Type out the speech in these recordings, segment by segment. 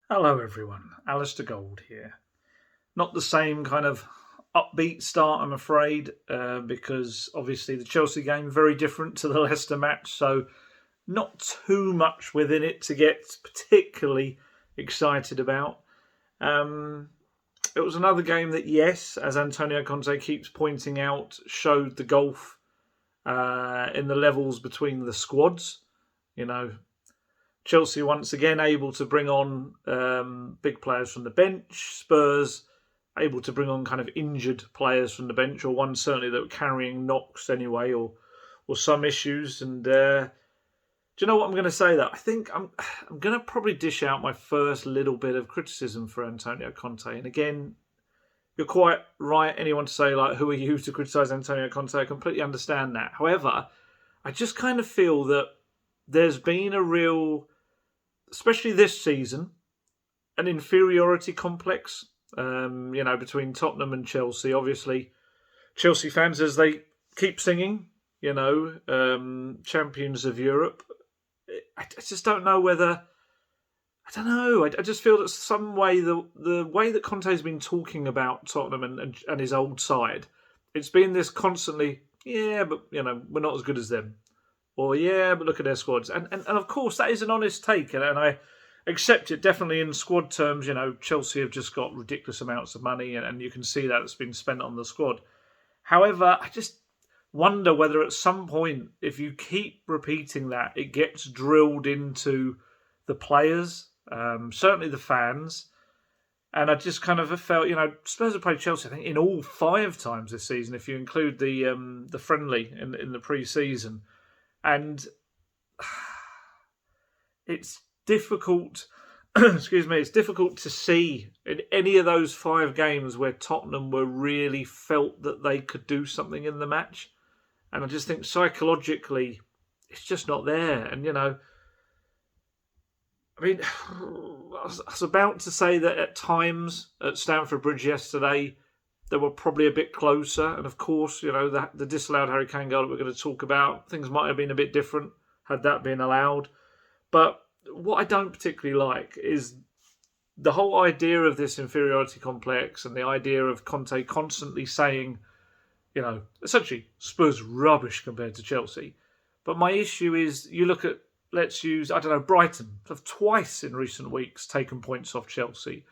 Hello, everyone. Alistair Gold here. Not the same kind of upbeat start, I'm afraid, because obviously the Chelsea game very different to the Leicester match, so not too much within it to get particularly excited about. Um, it was another game that, yes, as Antonio Conte keeps pointing out, showed the gulf in the levels between the squads. You know, Chelsea once again able to bring on big players from the bench. Spurs able to bring on kind of injured players from the bench, or one certainly that were carrying knocks anyway, or some issues. And do you know what I'm going to say? That I think I'm going to probably dish out my first little bit of criticism for Antonio Conte. And again, you're quite right. Anyone to say like, who are you to criticise Antonio Conte? I completely understand that. However, I just kind of feel that there's been a real, especially this season, an inferiority complex. Between Tottenham and Chelsea. Obviously, Chelsea fans, as they keep singing, champions of Europe. I just don't know whether. I don't know. I just feel that some way the way that Conte's been talking about Tottenham and his old side, it's been this constantly. Yeah, but we're not as good as them. Or yeah, but look at their squads, and of course that is an honest take, and I accept it definitely in squad terms. Chelsea have just got ridiculous amounts of money, and you can see that it's been spent on the squad. However, I just wonder whether at some point, if you keep repeating that, it gets drilled into the players, certainly the fans. And I just kind of felt, Spurs have played Chelsea, I think, in all 5 times this season, if you include the friendly in the pre-season. And it's difficult, excuse me, it's difficult to see in any of those 5 games where Tottenham were really felt that they could do something in the match. And I just think psychologically, it's just not there. And, I was about to say that at times at Stamford Bridge yesterday, they were probably a bit closer. And of course, the disallowed Harry Kane goal that we're going to talk about, things might have been a bit different had that been allowed. But what I don't particularly like is the whole idea of this inferiority complex and the idea of Conte constantly saying, essentially Spurs rubbish compared to Chelsea. But my issue is, you look at, let's use, Brighton have twice in recent weeks taken points off Chelsea.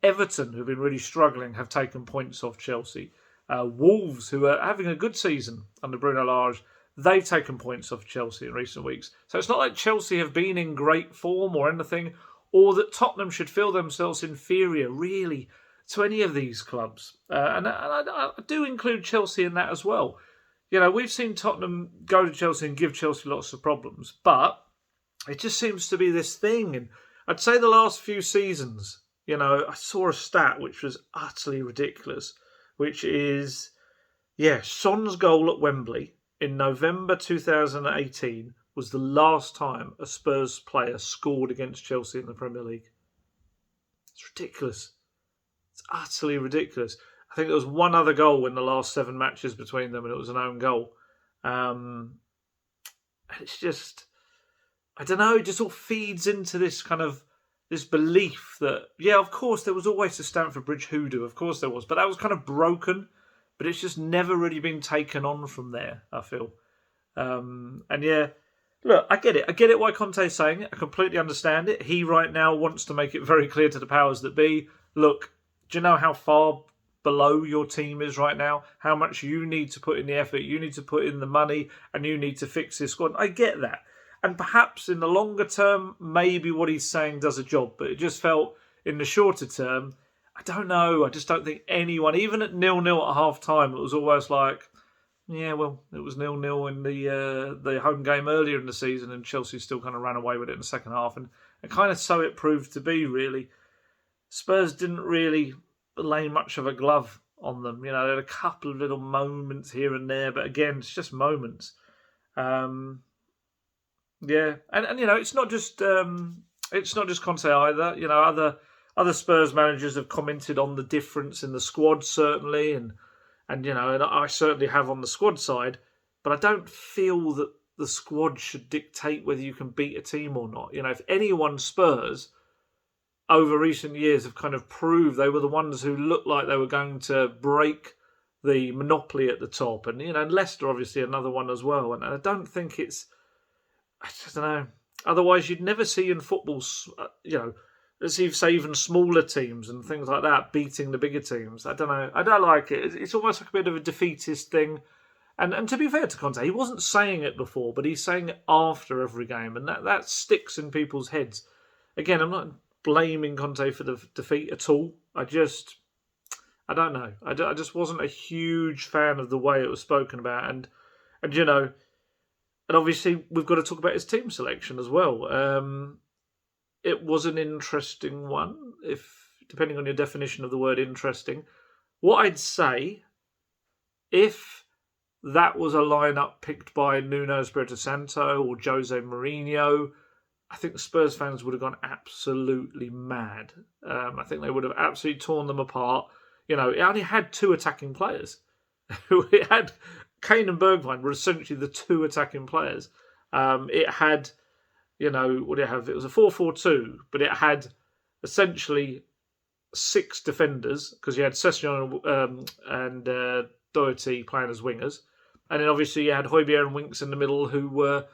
Everton, who've been really struggling, have taken points off Chelsea. Wolves, who are having a good season under Bruno Lage, they've taken points off Chelsea in recent weeks. So it's not like Chelsea have been in great form or anything, or that Tottenham should feel themselves inferior, really, to any of these clubs. And I do include Chelsea in that as well. We've seen Tottenham go to Chelsea and give Chelsea lots of problems, but it just seems to be this thing. And I'd say the last few seasons, I saw a stat which was utterly ridiculous, which is, Son's goal at Wembley in November 2018 was the last time a Spurs player scored against Chelsea in the Premier League. It's ridiculous. It's utterly ridiculous. I think there was one other goal in the last 7 matches between them, and it was an own goal. It's just, I don't know, it just all feeds into this kind of this belief that, of course, there was always a Stamford Bridge hoodoo. Of course there was. But that was kind of broken. But it's just never really been taken on from there, I feel. Look, I get it. I get it why Conte's saying it. I completely understand it. He right now wants to make it very clear to the powers that be, look, do you know how far below your team is right now? How much you need to put in the effort, you need to put in the money, and you need to fix this squad. I get that. And perhaps in the longer term, maybe what he's saying does a job. But it just felt in the shorter term, I don't know. I just don't think anyone, even at 0-0 at half time, it was almost like, it was 0-0 in the home game earlier in the season, and Chelsea still kind of ran away with it in the second half. And kind of so it proved to be, really. Spurs didn't really lay much of a glove on them. They had a couple of little moments here and there, but again, it's just moments. And it's not just Conte either. Other Spurs managers have commented on the difference in the squad, certainly, and I certainly have on the squad side, but I don't feel that the squad should dictate whether you can beat a team or not. If anyone, Spurs, over recent years have kind of proved they were the ones who looked like they were going to break the monopoly at the top. And, Leicester obviously another one as well. And I don't think I just don't know. Otherwise, you'd never see in football, let's say even smaller teams and things like that beating the bigger teams. I don't know. I don't like it. It's almost like a bit of a defeatist thing. And to be fair to Conte, he wasn't saying it before, but he's saying it after every game. And that sticks in people's heads. Again, I'm not blaming Conte for the defeat at all. I don't know. I just wasn't a huge fan of the way it was spoken about. And obviously we've got to talk about his team selection as well. It was an interesting one, depending on your definition of the word interesting. What I'd say, if that was a lineup picked by Nuno Espirito Santo or Jose Mourinho, I think the Spurs fans would have gone absolutely mad. I think they would have absolutely torn them apart. It only had 2 attacking players. It had Kane and Bergwijn were essentially the 2 attacking players. It had, what did it have? It was a 4-4-2, but it had essentially 6 defenders because you had Sessegnon and Doherty playing as wingers. And then obviously you had Højbjerg and Winks in the middle who were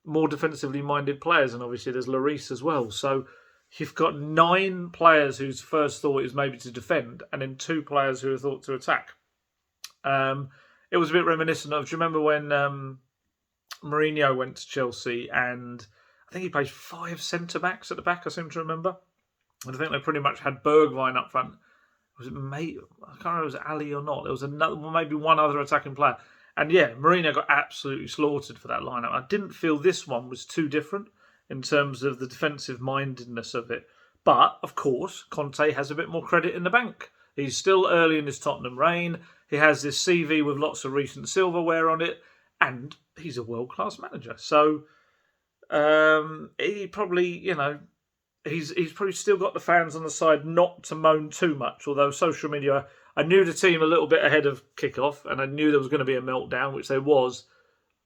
more defensively minded players. And obviously there's Lloris as well. So you've got 9 players whose first thought is maybe to defend and then 2 players who are thought to attack. It was a bit reminiscent of, do you remember when Mourinho went to Chelsea and I think he played 5 centre-backs at the back, I seem to remember. And I think they pretty much had Bergwijn up front. Was it Mate? I can't remember if it was Ali or not. There was maybe one other attacking player. And yeah, Mourinho got absolutely slaughtered for that lineup. I didn't feel this one was too different in terms of the defensive mindedness of it. But, of course, Conte has a bit more credit in the bank. He's still early in his Tottenham reign. He has this CV with lots of recent silverware on it. And he's a world-class manager. So, he probably, he's probably still got the fans on the side not to moan too much. Although social media, I knew the team a little bit ahead of kickoff. And I knew there was going to be a meltdown, which there was.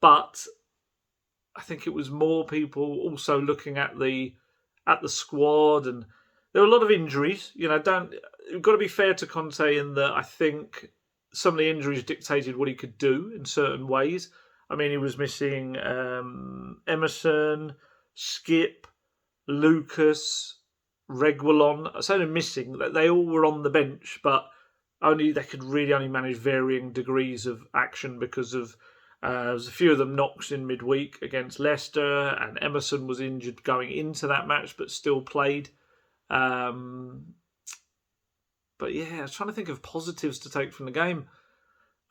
But I think it was more people also looking at the squad, and there were a lot of injuries. You've got to be fair to Conte in that I think some of the injuries dictated what he could do in certain ways. I mean, he was missing Emerson, Skip, Lucas, Reguilon. I say they're missing. They all were on the bench, but they could really only manage varying degrees of action because of there's a few of them knocks in midweek against Leicester, and Emerson was injured going into that match, but still played. But yeah, I was trying to think of positives to take from the game.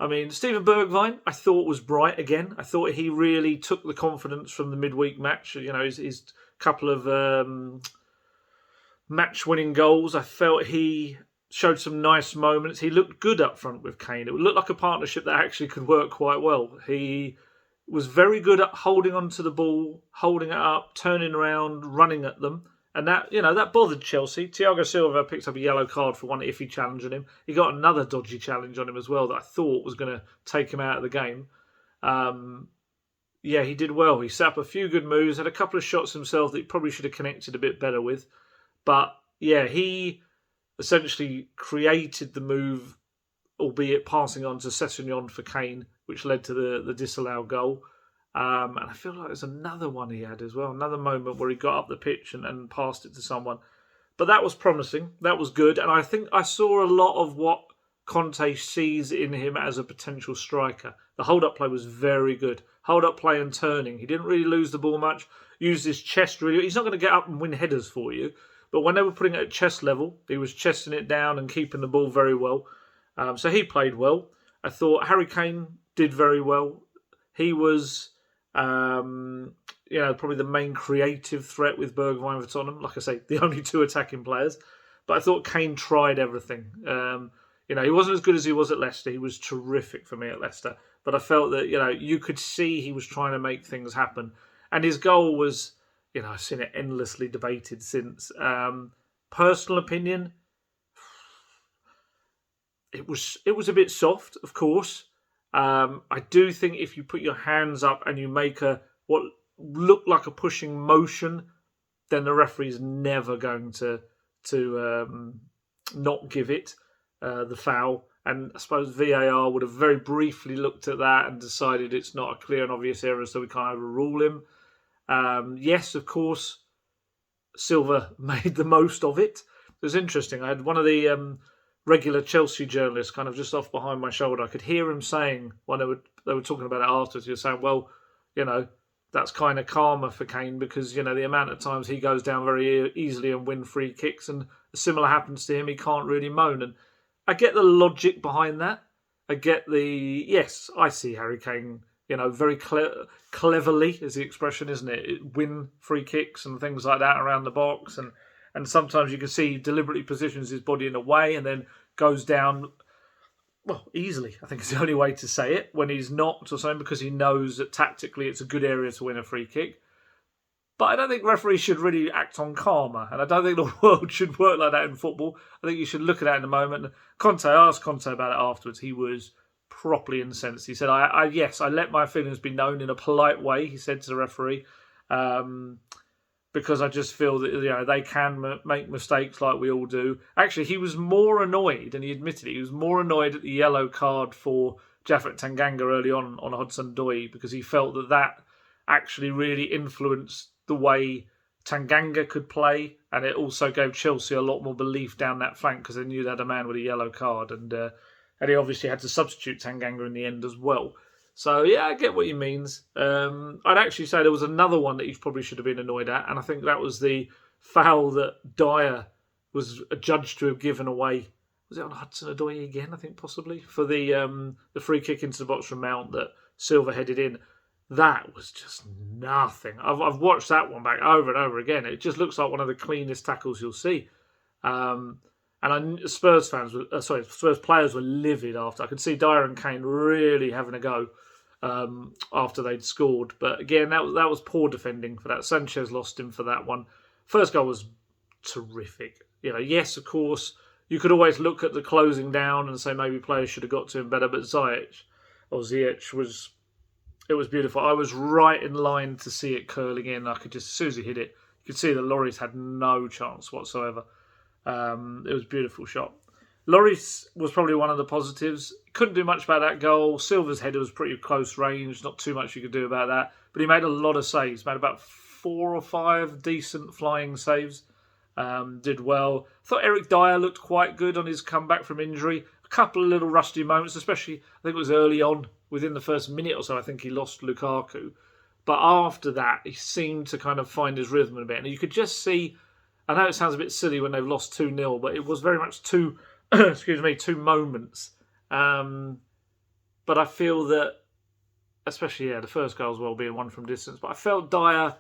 I mean, Steven Bergwijn, I thought was bright again. I thought he really took the confidence from the midweek match. His couple of match-winning goals. I felt he showed some nice moments. He looked good up front with Kane. It looked like a partnership that actually could work quite well. He was very good at holding onto the ball, holding it up, turning around, running at them. And that bothered Chelsea. Thiago Silva picked up a yellow card for one iffy challenge on him. He got another dodgy challenge on him as well that I thought was going to take him out of the game. He did well. He set up a few good moves, had a couple of shots himself that he probably should have connected a bit better with. But yeah, he essentially created the move, albeit passing on to Sessegnon for Kane, which led to the disallowed goal. And I feel like there's another one he had as well, another moment where he got up the pitch and passed it to someone. But that was promising. That was good. And I think I saw a lot of what Conte sees in him as a potential striker. The hold-up play was very good. Hold-up play and turning. He didn't really lose the ball much. Used his chest really. He's not going to get up and win headers for you. But when they were putting it at chest level, he was chesting it down and keeping the ball very well. So he played well. I thought Harry Kane did very well. He was, probably the main creative threat with Bergwijn for Tottenham. Like I say, the only 2 attacking players. But I thought Kane tried everything. He wasn't as good as he was at Leicester. He was terrific for me at Leicester. But I felt that, you could see he was trying to make things happen. And his goal was, I've seen it endlessly debated since. Personal opinion, it was a bit soft, of course. I do think if you put your hands up and you make what looked like a pushing motion, then the referee's never going to to not give it the foul. And I suppose VAR would have very briefly looked at that and decided it's not a clear and obvious error, so we can't overrule him. Yes, of course, Silva made the most of it. It was interesting. I had one of the regular Chelsea journalists kind of just off behind my shoulder. I could hear him saying, when they were talking about it afterwards, he was saying, well, that's kind of karma for Kane because, the amount of times he goes down very easily and win free kicks and similar happens to him, he can't really moan. And I get the logic behind that. I get yes, I see Harry Kane, very cleverly is the expression, isn't it? Win free kicks and things like that around the box. And sometimes you can see he deliberately positions his body in a way and then goes down, well, easily, I think is the only way to say it, when he's not or something, because he knows that tactically it's a good area to win a free kick. But I don't think referees should really act on karma, and I don't think the world should work like that in football. I think you should look at that in a moment. I asked Conte about it afterwards. He was properly incensed. He said, I let my feelings be known in a polite way, he said to the referee, because I just feel that they can make mistakes like we all do. Actually, he was more annoyed, and he admitted he was more annoyed at the yellow card for Japhet Tanganga early on Hudson-Odoi, because he felt that actually really influenced the way Tanganga could play, and it also gave Chelsea a lot more belief down that flank because they knew they had a man with a yellow card, and he obviously had to substitute Tanganga in the end as well. So yeah, I get what he means. I'd actually say there was another one that he probably should have been annoyed at, and I think that was the foul that Dyer was adjudged to have given away. Was it on Hudson-Odoi again? I think possibly for the free kick into the box from Mount that Silva headed in. That was just nothing. I've watched that one back over and over again. It just looks like one of the cleanest tackles you'll see. And Spurs players were livid after. I could see Dyer and Kane really having a go after they'd scored. But again, that was poor defending for that. Sanchez lost him for that one. First goal was terrific. Yes, of course, you could always look at the closing down and say maybe players should have got to him better. But Ziyech was... It was beautiful. I was right in line to see it curling in. I could just, as soon as he hit it, you could see that Lloris had no chance whatsoever. It was a beautiful shot. Lloris was probably one of the positives. Couldn't do much about that goal. Silva's header was pretty close range. Not too much you could do about that. But he made a lot of saves. Made about 4 or 5 decent flying saves. Did well. I thought Eric Dyer looked quite good on his comeback from injury. A couple of little rusty moments, especially I think it was early on. Within the first minute or so, I think he lost Lukaku. But after that, he seemed to kind of find his rhythm a bit. And you could just see, I know it sounds a bit silly when they've lost 2-0, but it was very much two moments. But I feel that, especially, the first goal as well being one from distance, but I felt Dyer,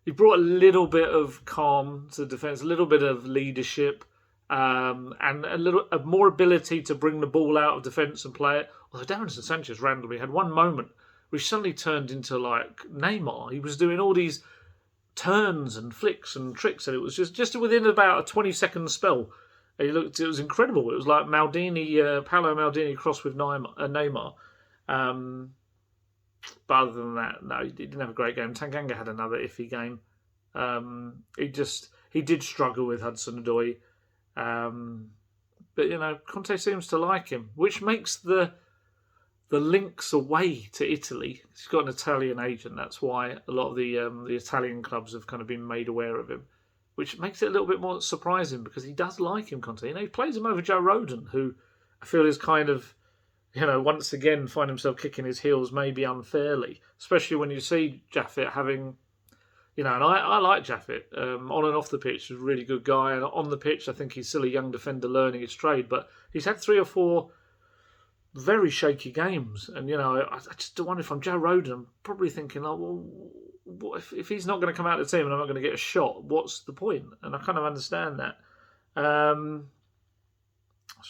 he brought a little bit of calm to the defence, a little bit of leadership, and a more ability to bring the ball out of defence and play it. Although Davinson Sanchez randomly had one moment which suddenly turned into like Neymar. He was doing all these turns and flicks and tricks, and it was just within about a 20-second spell. It was incredible. It was like Paolo Maldini crossed with Neymar. But other than that, no, he didn't have a great game. Tanganga had another iffy game. He did struggle with Hudson-Odoi. But Conte seems to like him, which makes the links away to Italy. He's got an Italian agent. That's why a lot of the Italian clubs have kind of been made aware of him, which makes it a little bit more surprising because he does like him, Conte. He plays him over Joe Rodon, who I feel is kind of, once again find himself kicking his heels maybe unfairly, especially when you see Japhet having, and I like Japhet. On and off the pitch, he's a really good guy. And on the pitch, I think he's still a young defender learning his trade. But he's had 3 or 4 very shaky games. And, I just wonder if I'm Joe Rodon, I'm probably thinking, what if he's not going to come out of the team and I'm not going to get a shot, what's the point? And I kind of understand that. I was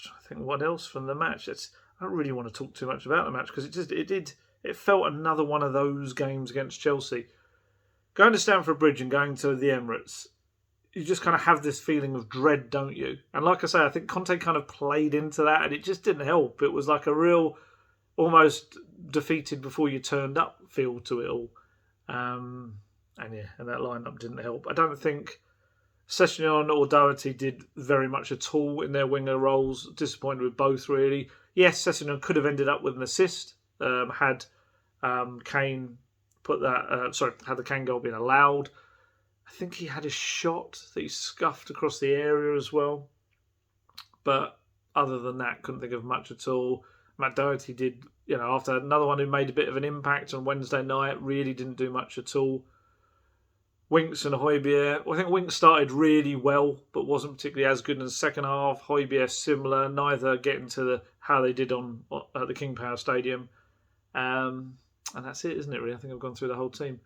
trying to think what else from the match. I don't really want to talk too much about the match because it felt another one of those games against Chelsea. Going to Stamford Bridge and going to the Emirates, you just kind of have this feeling of dread, don't you? And like I say, I think Conte kind of played into that and it just didn't help. It was like a real, almost defeated before you turned up feel to it all. And that lineup didn't help. I don't think, Sessegnon or Doherty did very much at all in their winger roles. Disappointed with both, really. Yes, Sessegnon could have ended up with an assist had Kane had the Kane goal been allowed. I think he had a shot that he scuffed across the area as well. But other than that, couldn't think of much at all. Matt Doherty did, after another one who made a bit of an impact on Wednesday night, really didn't do much at all. Winks and Højbjerg. I think Winks started really well, but wasn't particularly as good in the second half. Højbjerg similar, neither getting to how they did at the King Power Stadium. And that's it, isn't it, really? I think I've gone through the whole team.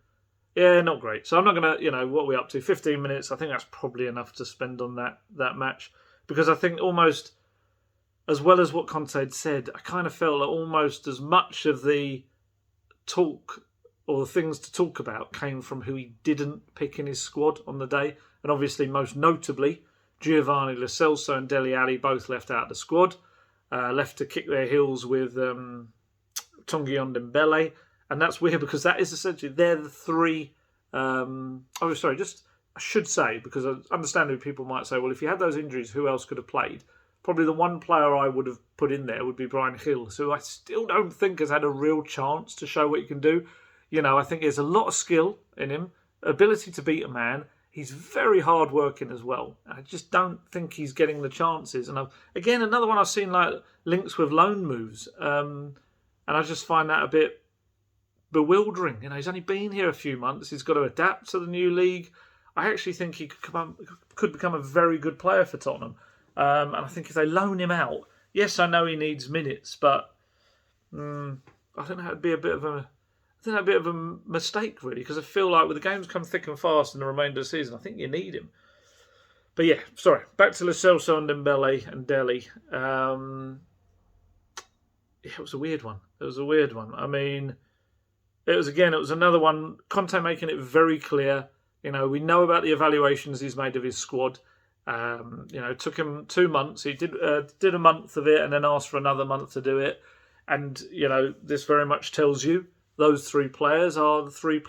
Yeah, not great. So I'm not going to, what are we up to? 15 minutes. I think that's probably enough to spend on that match. Because I think almost, as well as what Conte had said, I kind of felt that almost as much of the talk or the things to talk about came from who he didn't pick in his squad on the day. And obviously, most notably, Giovanni Lo Celso and Dele Alli both left out of the squad. Left to kick their heels with Tanguy Ndombele. And that's weird because that is essentially, they're the three... I should say, because I understand people might say, well, if you had those injuries, who else could have played? Probably the one player I would have put in there would be Bryan Gil, who I still don't think has had a real chance to show what he can do. I think there's a lot of skill in him, ability to beat a man. He's very hard working as well. I just don't think he's getting the chances. And again, another one I've seen like links with loan moves. And I just find that a bit bewildering. He's only been here a few months. He's got to adapt to the new league. I actually think he could become a very good player for Tottenham. And I think if they loan him out, yes, I know he needs minutes, but I think that'd be a bit of a mistake, really, because I feel like with the games come thick and fast in the remainder of the season, I think you need him. But yeah, sorry. Back to Lo Celso and Ndombele and Dele. It was a weird one. I mean, it was another one. Conte making it very clear. We know about the evaluations he's made of his squad. It took him 2 months. He did a month of it and then asked for another month to do it. And, this very much tells you those three players are three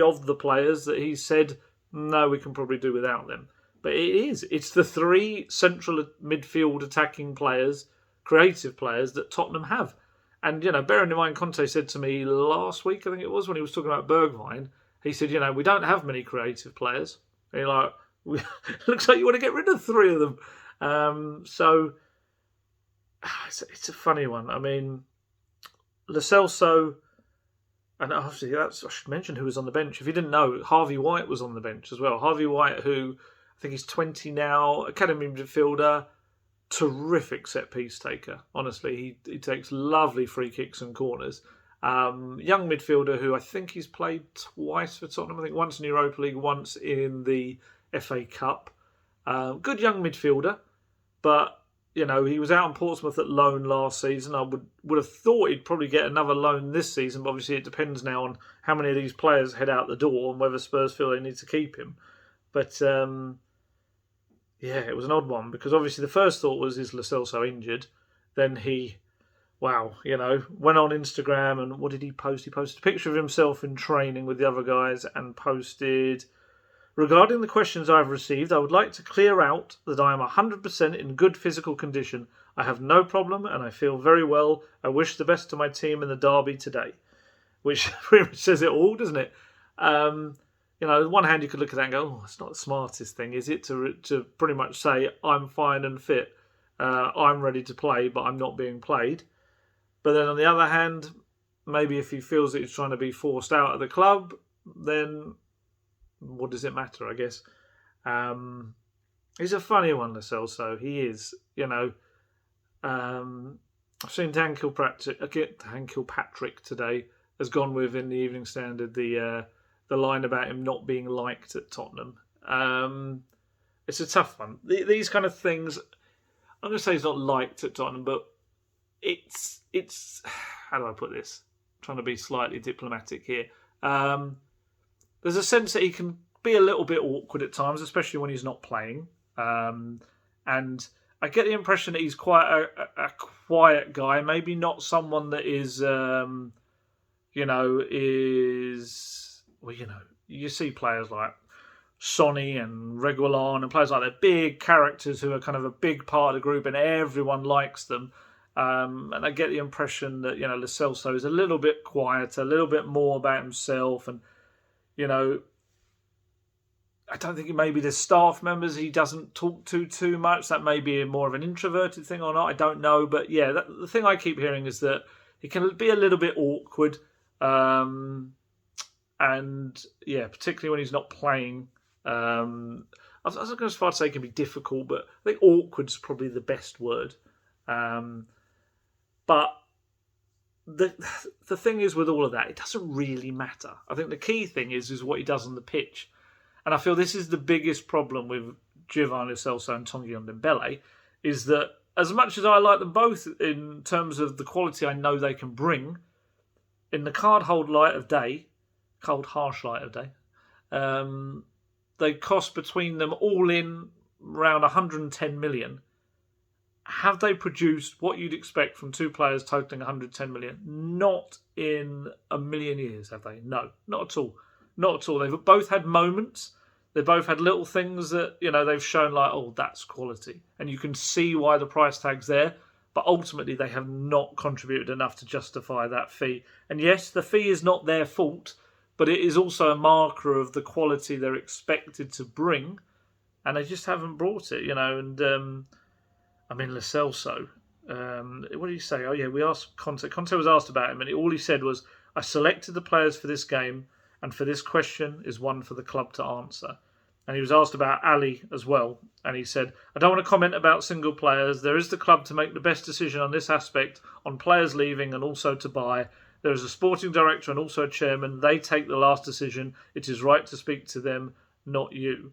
of the players that he said, no, we can probably do without them. But it's the three central midfield attacking players, creative players that Tottenham have. And, bearing in mind, Conte said to me last week, I think it was, when he was talking about Bergwijn, he said, we don't have many creative players. And you're like, looks like you want to get rid of 3 of them. So it's a funny one. I mean, Lo Celso, and obviously I should mention who was on the bench. If you didn't know, Harvey White was on the bench as well. Harvey White, who I think he's 20 now, academy midfielder, terrific set piece taker. Honestly, he takes lovely free kicks and corners. Young midfielder who I think he's played twice for Tottenham. I think once in Europa League, once in the FA Cup. Good young midfielder, but he was out in Portsmouth at loan last season. I would have thought he'd probably get another loan this season, but obviously it depends now on how many of these players head out the door and whether Spurs feel they need to keep him. But it was an odd one because obviously the first thought was, is Lo Celso injured? Then he went on Instagram and what did he post? He posted a picture of himself in training with the other guys and posted, regarding the questions I've received, I would like to clear out that I am 100% in good physical condition. I have no problem and I feel very well. I wish the best to my team in the derby today. Which pretty much says it all, doesn't it? On one hand you could look at that and go, it's not the smartest thing, is it? To pretty much say, I'm fine and fit. I'm ready to play, but I'm not being played. But then on the other hand, maybe if he feels that he's trying to be forced out of the club, then what does it matter, I guess? He's a funny one, Lo Celso. He is, I've seen Dan Kilpatrick today has gone with, in the Evening Standard, the line about him not being liked at Tottenham. It's a tough one. These kind of things, I'm going to say he's not liked at Tottenham, but it's how do I put this? I'm trying to be slightly diplomatic here. There's a sense that he can be a little bit awkward at times, especially when he's not playing. And I get the impression that he's quite a quiet guy, maybe not someone that is, you see players like Sonny and Reguilon and players like that, big characters who are kind of a big part of the group and everyone likes them. And I get the impression that, Lo Celso is a little bit quieter, a little bit more about himself. And, I don't think maybe the staff members he doesn't talk to too much. That may be more of an introverted thing or not. I don't know. But yeah, the thing I keep hearing is that he can be a little bit awkward. And yeah, particularly when he's not playing. I was going to as far to say it can be difficult, but I think awkward's probably the best word. But the thing is with all of that, it doesn't really matter. I think the key thing is what he does on the pitch. And I feel this is the biggest problem with Giovanni Lo Celso and Tanguy Ndombele, is that as much as I like them both in terms of the quality I know they can bring, in the cold, harsh light of day, they cost between them all in around 110 million. Have they produced what you'd expect from two players totaling 110 million? Not in a million years, have they? No, not at all. Not at all. They've both had moments. They've both had little things that, they've shown like, oh, that's quality. And you can see why the price tag's there. But ultimately, they have not contributed enough to justify that fee. And yes, the fee is not their fault, but it is also a marker of the quality they're expected to bring. And they just haven't brought it, And, Lo Celso, what did he say? Oh, yeah, we asked Conte. Conte was asked about him, and all he said was, I selected the players for this game, and for this question is one for the club to answer. And he was asked about Ali as well. And he said, I don't want to comment about single players. There is the club to make the best decision on this aspect, on players leaving and also to buy. There is a sporting director and also a chairman. They take the last decision. It is right to speak to them, not you.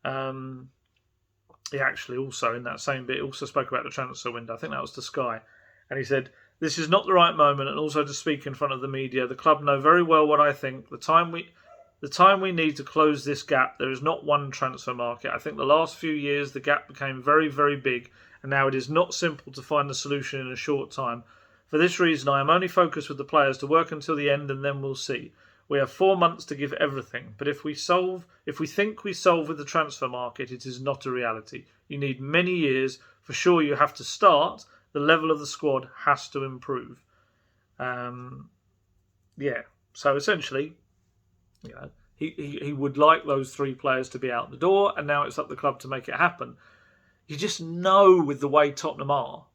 He actually also, in that same bit, also spoke about the transfer window. I think that was to Sky. And he said, this is not the right moment, and also to speak in front of the media. The club know very well what I think. The time we need to close this gap, there is not one transfer market. I think the last few years the gap became very, very big, and now it is not simple to find a solution in a short time. For this reason, I am only focused with the players to work until the end, and then we'll see. We have 4 months to give everything, but if we think we solve with the transfer market, it is not a reality. You need many years. For sure, you have to start. The level of the squad has to improve. So essentially, he would like those three players to be out the door, and now it's up the club to make it happen. You just know with the way Tottenham are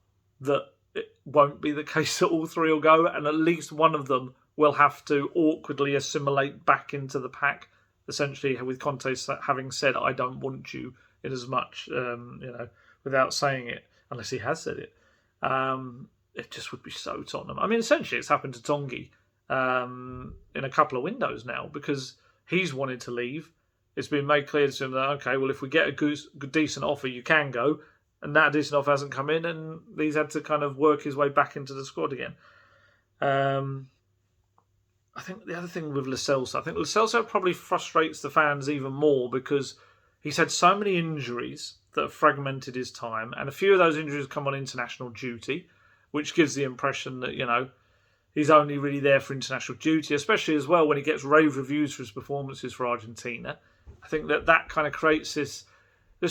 that it won't be the case that all three will go, and at least one of them will have to awkwardly assimilate back into the pack, essentially with Conte having said, I don't want you in as much, without saying it, unless he has said it. It just would be so Tottenham. Essentially it's happened to Tanguy in a couple of windows now, because he's wanted to leave. It's been made clear to him that, okay, well, if we get a decent offer, you can go. And that decent offer hasn't come in, and he's had to kind of work his way back into the squad again. I think the other thing with Lo Celso, I think Lo Celso probably frustrates the fans even more because he's had so many injuries that have fragmented his time, and a few of those injuries come on international duty, which gives the impression that, he's only really there for international duty, especially as well when he gets rave reviews for his performances for Argentina. I think that kind of creates this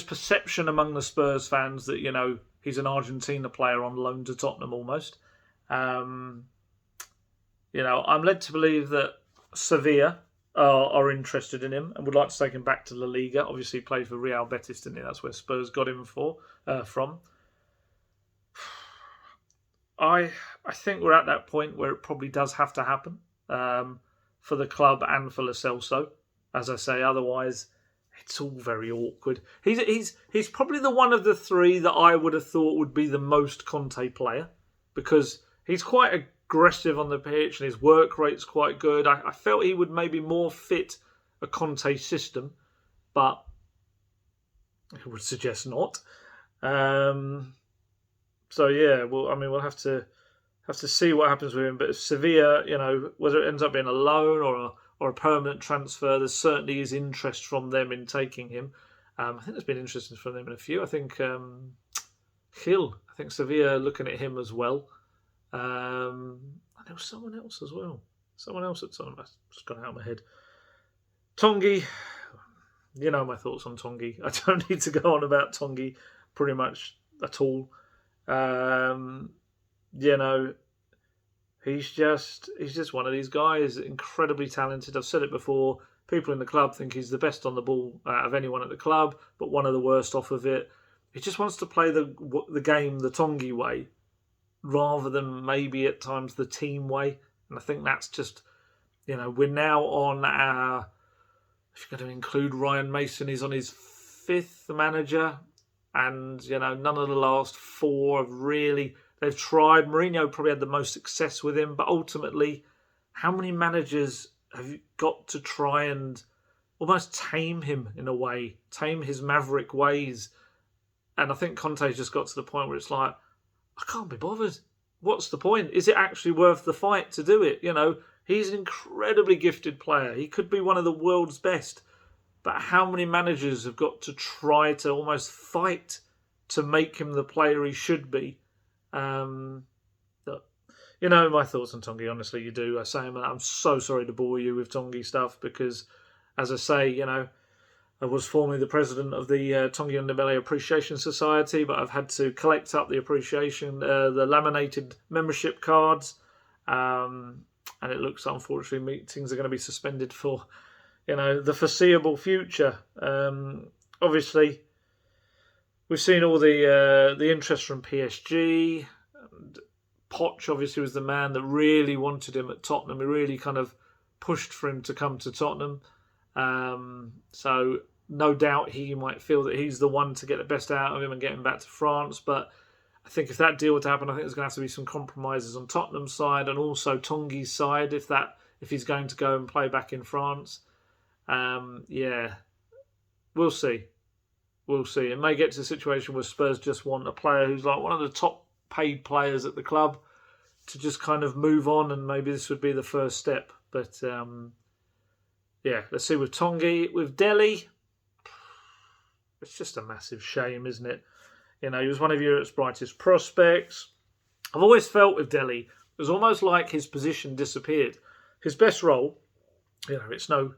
perception among the Spurs fans that, he's an Argentina player on loan to Tottenham almost. I'm led to believe that Sevilla are interested in him and would like to take him back to La Liga. Obviously, he played for Real Betis, didn't he? That's where Spurs got him from. I think we're at that point where it probably does have to happen for the club and for Lo Celso. As I say, otherwise it's all very awkward. He's probably the one of the three that I would have thought would be the most Conte player, because he's quite aggressive on the pitch and his work rate's quite good. I felt he would maybe more fit a Conte system, but I would suggest not. So yeah, we'll have to see what happens with him. But if Sevilla, whether it ends up being a loan or a permanent transfer, there certainly is interest from them in taking him. I think there's been interest from them in a few. I think Gil. I think Sevilla are looking at him as well. And there was someone else as well. Someone else at Tottenham. That's just gone out of my head. Tanguy. You know my thoughts on Tongi. I don't need to go on about Tongi pretty much at all. Um, you know, he's just one of these guys, incredibly talented. I've said it before. People in the club think he's the best on the ball out of anyone at the club, but one of the worst off of it. He just wants to play the game the Tongi way, rather than maybe at times the team way. And I think that's just, we're now on our, if you're going to include Ryan Mason, he's on his 5th manager. And, none of the last 4 have really, they've tried. Mourinho probably had the most success with him. But ultimately, how many managers have you got to try and almost tame him in a way, tame his maverick ways? And I think Conte's just got to the point where it's like, I can't be bothered. What's the point? Is it actually worth the fight to do it? He's an incredibly gifted player. He could be one of the world's best. But how many managers have got to try to almost fight to make him the player he should be? My thoughts on Tongi, honestly, you do. I say I'm so sorry to bore you with Tongi stuff because, as I say, I was formerly the president of the Tongi Ndebele Appreciation Society, but I've had to collect up the appreciation, the laminated membership cards, and it looks, unfortunately, meetings are going to be suspended for, the foreseeable future. Obviously, we've seen all the interest from PSG. And Poch obviously was the man that really wanted him at Tottenham. He really kind of pushed for him to come to Tottenham. So no doubt he might feel that he's the one to get the best out of him and get him back to France. But I think if that deal were to happen, I think there's going to have to be some compromises on Tottenham's side and also Tongi's side if he's going to go and play back in France. We'll see. We'll see. It may get to a situation where Spurs just want a player who's like one of the top paid players at the club to just kind of move on, and maybe this would be the first step. But let's see with Tongi. With Delhi, it's just a massive shame, isn't it? He was one of Europe's brightest prospects. I've always felt with Delhi, it was almost like his position disappeared. His best role, it's no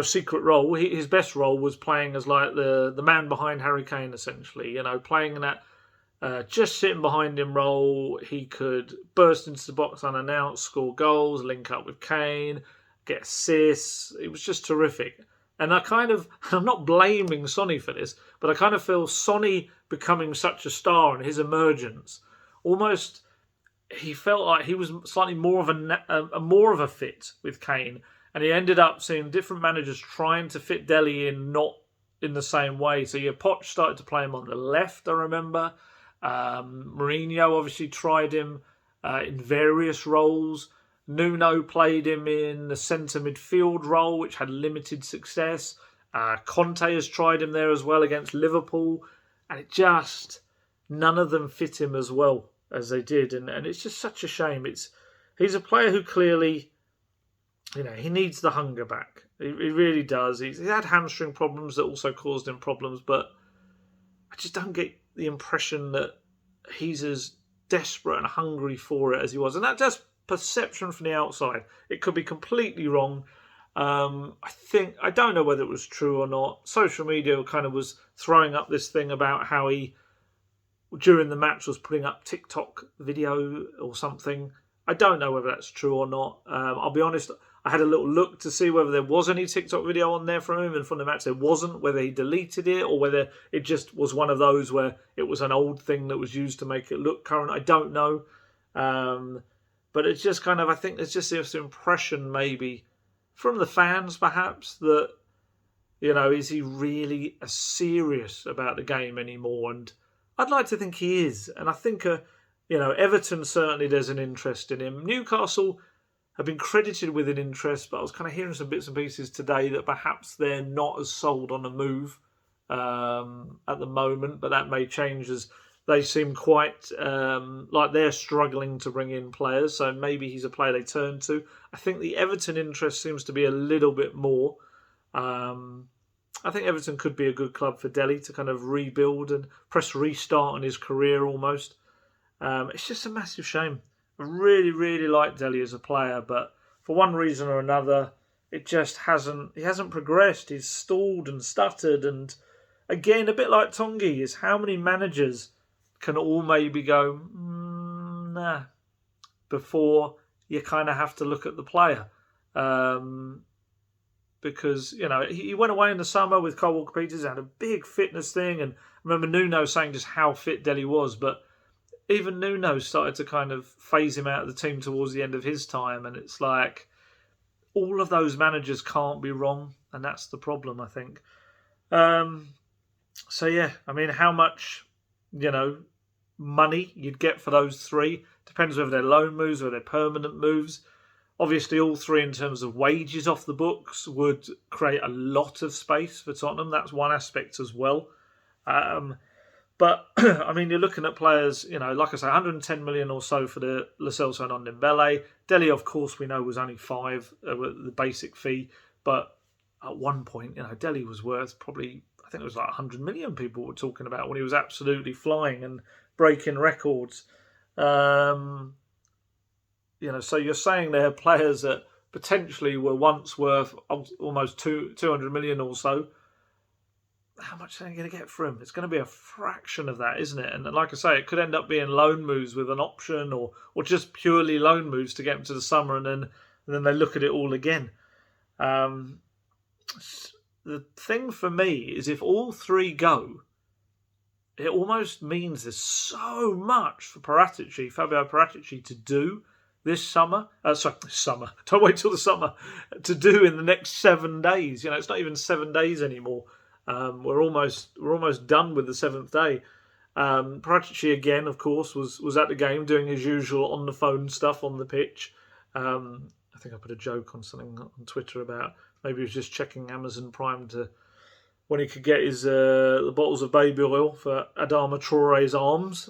secret role. His best role was playing as like the man behind Harry Kane, essentially. Playing in that just sitting behind him role. He could burst into the box unannounced, score goals, link up with Kane, get assists. It was just terrific. And I'm not blaming Sonny for this, but I kind of feel Sonny becoming such a star and his emergence, almost he felt like he was slightly more of a fit with Kane. And he ended up seeing different managers trying to fit Delhi in, not in the same way. So Poch started to play him on the left, I remember. Mourinho obviously tried him in various roles. Nuno played him in the centre midfield role, which had limited success. Conte has tried him there as well against Liverpool. And none of them fit him as well as they did. And it's just such a shame. He's a player who clearly, he needs the hunger back. He really does. He had hamstring problems that also caused him problems, but I just don't get the impression that he's as desperate and hungry for it as he was. And that's just perception from the outside. It could be completely wrong. I don't know whether it was true or not. Social media kind of was throwing up this thing about how he, during the match, was putting up TikTok video or something. I don't know whether that's true or not. I'll be honest, I had a little look to see whether there was any TikTok video on there from him, and from the match there wasn't, whether he deleted it or whether it just was one of those where it was an old thing that was used to make it look current. I don't know. But it's just kind of, I think there's just this impression maybe from the fans perhaps that, is he really as serious about the game anymore? And I'd like to think he is. And I think, Everton, certainly there's an interest in him. Newcastle have been credited with an interest, but I was kind of hearing some bits and pieces today that perhaps they're not as sold on a move at the moment, but that may change as they seem quite like they're struggling to bring in players, so maybe he's a player they turn to. I think the Everton interest seems to be a little bit more. I think Everton could be a good club for Delhi to kind of rebuild and press restart on his career almost. It's just a massive shame. I really, really like Delhi as a player, but for one reason or another, it just hasn't. He hasn't progressed. He's stalled and stuttered, and again, a bit like Tongi, is how many managers can all maybe go, nah, before you kind of have to look at the player. Because, he went away in the summer with Kyle Walker-Peters, had a big fitness thing, and I remember Nuno saying just how fit Dele was, but even Nuno started to kind of phase him out of the team towards the end of his time, and it's like all of those managers can't be wrong, and that's the problem, I think. So yeah, I mean, how much, money you'd get for those three depends whether they're loan moves or they're permanent moves. Obviously, all three in terms of wages off the books would create a lot of space for Tottenham. That's one aspect as well. But, I mean, you're looking at players, like I say, 110 million or so for the Lo Celso and Ndombele. Dele, of course, we know was only 5, the basic fee. But at one point, Dele was worth probably, I think it was like 100 million people were talking about when he was absolutely flying and breaking records. So you're saying there are players that potentially were once worth almost 200 million or so. How much are they going to get for him? It's going to be a fraction of that, isn't it? And like I say, it could end up being loan moves with an option or just purely loan moves to get him to the summer, and then they look at it all again. The thing for me is if all three go, it almost means there's so much for Fabio Paratici to do this summer. This summer. Don't wait till the summer. To do in the next 7 days. It's not even 7 days anymore. We're almost done with the 7th day. Paratici again, of course, was at the game doing his usual on the phone stuff on the pitch. I think I put a joke on something on Twitter about maybe he was just checking Amazon Prime to when he could get his the bottles of baby oil for Adama Traore's arms.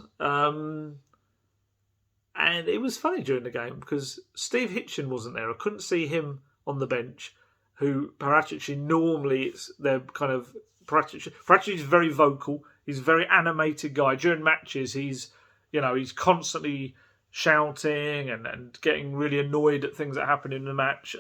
And it was funny during the game because Steve Hitchen wasn't there. I couldn't see him on the bench. Who Paratici normally, they're kind of Paratici is very vocal. He's a very animated guy. During matches, he's constantly shouting and getting really annoyed at things that happen in the match.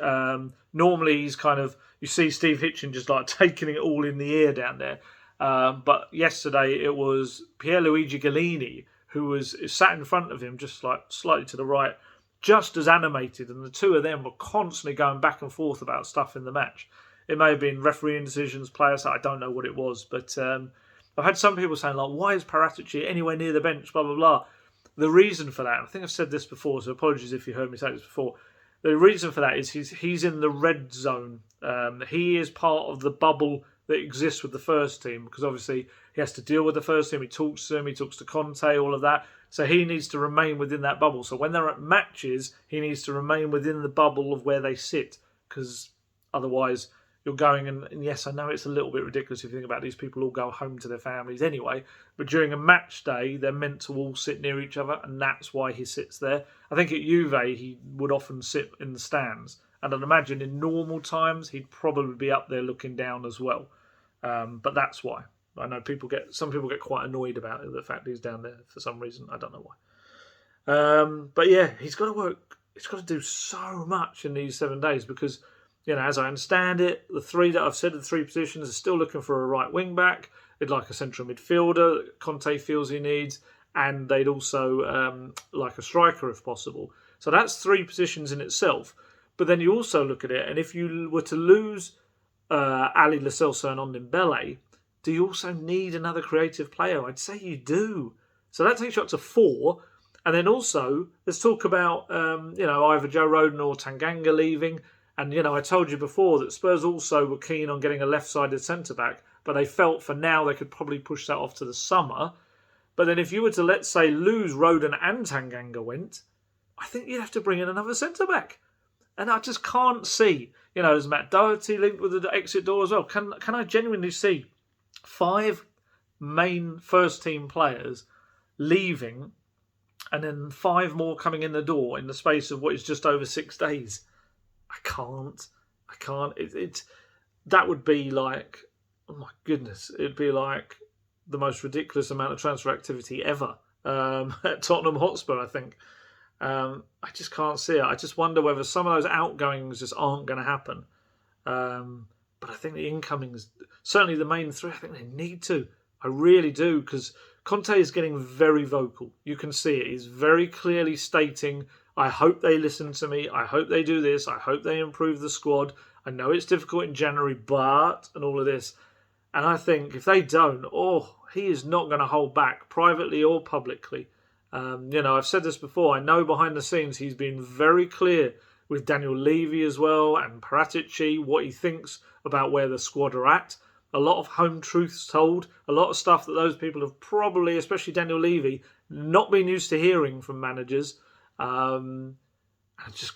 Normally, he's kind of, you see Steve Hitchen just like taking it all in the ear down there. But yesterday it was Pierluigi Gallini who was sat in front of him, just like slightly to the right, just as animated, and the two of them were constantly going back and forth about stuff in the match. It may have been refereeing decisions, players, I don't know what it was, but I've had some people saying, like, why is Paratici anywhere near the bench, blah, blah, blah. The reason for that, I think I've said this before, so apologies if you heard me say this before. The reason for that is he's in the red zone. He is part of the bubble that exists with the first team, because obviously he has to deal with the first team, he talks to them, he talks to Conte, all of that. So he needs to remain within that bubble. So when they're at matches, he needs to remain within the bubble of where they sit, because otherwise you're going, and yes, I know it's a little bit ridiculous if you think about it, these people all go home to their families anyway, but during a match day, they're meant to all sit near each other, and that's why he sits there. I think at Juve, he would often sit in the stands, and I'd imagine in normal times, he'd probably be up there looking down as well. But that's why. I know some people get quite annoyed about it, the fact he's down there for some reason. I don't know why. But yeah, he's got to work. He's got to do so much in these 7 days because, as I understand it, the three that I've said, the three positions, are still looking for a right wing back. They'd like a central midfielder that Conte feels he needs, and they'd also like a striker if possible. So that's three positions in itself. But then you also look at it, and if you were to lose Ali, Lo Celso and Ndombele, do you also need another creative player? I'd say you do. So that takes you up to 4. And then also, let's talk about, either Joe Rodon or Tanganga leaving. And, I told you before that Spurs also were keen on getting a left-sided centre-back, but they felt for now they could probably push that off to the summer. But then if you were to, let's say, lose Rodon and Tanganga went, I think you'd have to bring in another centre-back. And I just can't see, there's Matt Doherty linked with the exit door as well. Can I genuinely see 5 main first-team players leaving and then 5 more coming in the door in the space of what is just over 6 days? I can't. That would be like, oh my goodness, it'd be like the most ridiculous amount of transfer activity ever at Tottenham Hotspur, I think. I just can't see it. I just wonder whether some of those outgoings just aren't going to happen. But I think the incomings, certainly the main three, I think they need to. I really do, because Conte is getting very vocal. You can see it. He's very clearly stating, I hope they listen to me. I hope they do this. I hope they improve the squad. I know it's difficult in January, but, and all of this. And I think if they don't, he is not going to hold back, privately or publicly. I've said this before. I know behind the scenes he's been very clear with Daniel Levy as well and Paratici, what he thinks about where the squad are at. A lot of home truths told, a lot of stuff that those people have probably, especially Daniel Levy, not been used to hearing from managers. Can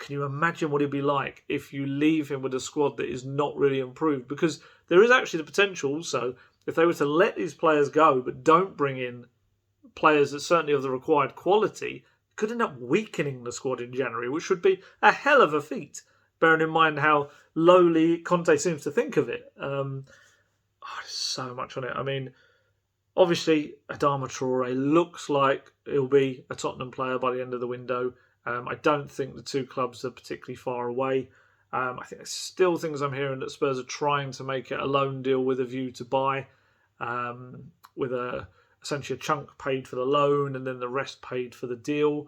you imagine what it'd be like if you leave him with a squad that is not really improved? Because there is actually the potential also, if they were to let these players go but don't bring in players that certainly of the required quality, could end up weakening the squad in January, which would be a hell of a feat, bearing in mind how lowly Conte seems to think of it. There's so much on it. I mean, obviously, Adama Traore looks like he'll be a Tottenham player by the end of the window. I don't think the two clubs are particularly far away. I think there's still things I'm hearing that Spurs are trying to make it a loan deal with a view to buy, with essentially a chunk paid for the loan and then the rest paid for the deal.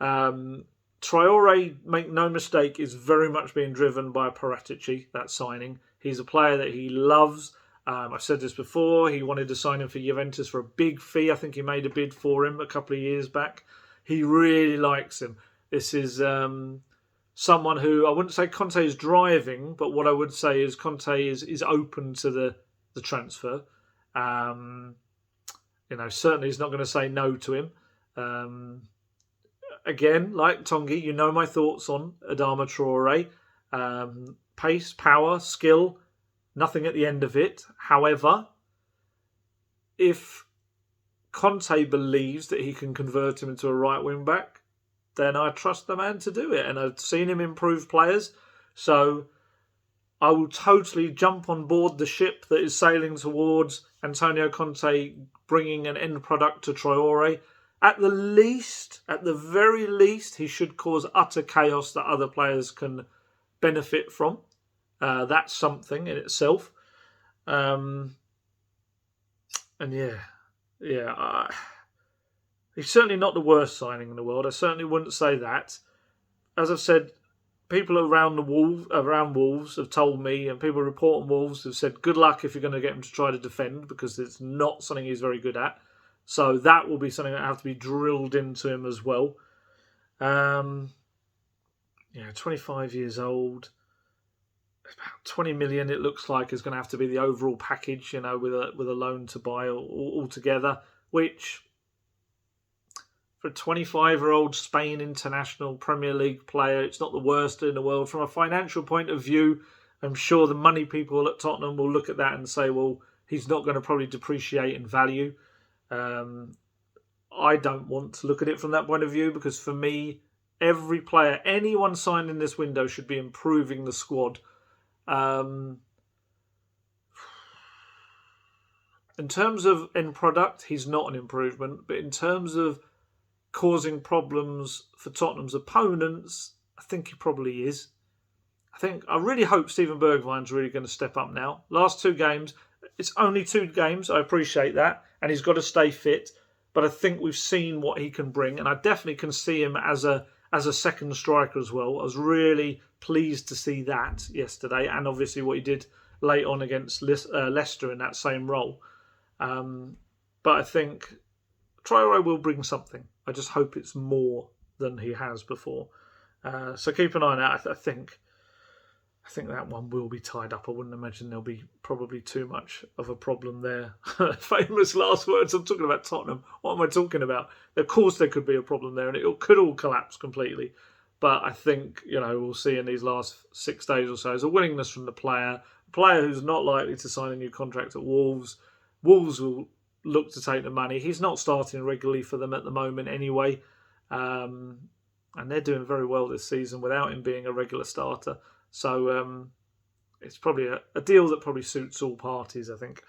Traore, make no mistake, is very much being driven by Paratici, that signing. He's a player that he loves. I've said this before. He wanted to sign him for Juventus for a big fee. I think he made a bid for him a couple of years back. He really likes him. This is someone who I wouldn't say Conte is driving, but what I would say is Conte is open to the transfer. Certainly he's not going to say no to him. Again, like Tongi, you know my thoughts on Adama Traore. Pace, power, skill, nothing at the end of it. However, if Conte believes that he can convert him into a right wing back, then I trust the man to do it. And I've seen him improve players. So I will totally jump on board the ship that is sailing towards Antonio Conte bringing an end product to Traore. At the very least, he should cause utter chaos that other players can benefit from. That's something in itself. He's certainly not the worst signing in the world. I certainly wouldn't say that. As I've said, people around Wolves have told me, and people reporting Wolves have said, good luck if you're going to get him to try to defend, because it's not something he's very good at. So that will be something that have to be drilled into him as well. 25 years old. About 20 million, it looks like, is going to have to be the overall package, with a loan to buy altogether, which for a 25-year-old Spain international Premier League player, it's not the worst in the world. From a financial point of view, I'm sure the money people at Tottenham will look at that and say, well, he's not going to probably depreciate in value. I don't want to look at it from that point of view, because for me, every player, anyone signed in this window should be improving the squad. In terms of end product, he's not an improvement, but in terms of causing problems for Tottenham's opponents, I think he probably is. I really hope Steven Bergwijn's really going to step up now. Last 2 games, it's only 2 games, I appreciate that, and he's got to stay fit, but I think we've seen what he can bring, and I definitely can see him as a second striker as well. I was really pleased to see that yesterday, and obviously what he did late on against Leicester in that same role. But I think Traore will bring something. I just hope it's more than he has before. So keep an eye on that. I think that one will be tied up. I wouldn't imagine there'll be probably too much of a problem there. Famous last words. I'm talking about Tottenham. What am I talking about? Of course there could be a problem there, and it could all collapse completely. But I think, we'll see in these last 6 days or so is a willingness from the player. A player who's not likely to sign a new contract at Wolves. Wolves will look to take the money. He's not starting regularly for them at the moment anyway. And they're doing very well this season without him being a regular starter. So it's probably a deal that probably suits all parties, I think.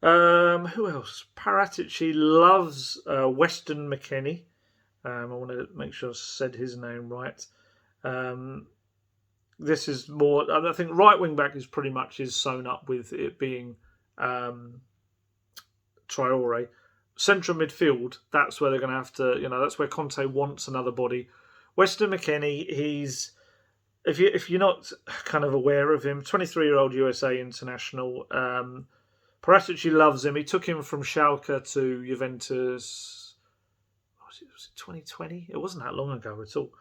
Who else? Paratici loves Weston McKennie. I want to make sure I said his name right. this is more. I think right wing back is pretty much is sewn up with it being Traore. Central midfield, that's where they're going to have to. That's where Conte wants another body. Weston McKennie, he's if you're not kind of aware of him, 23-year-old USA international. Paratici loves him. He took him from Schalke to Juventus. Was it 2020? It wasn't that long ago at all.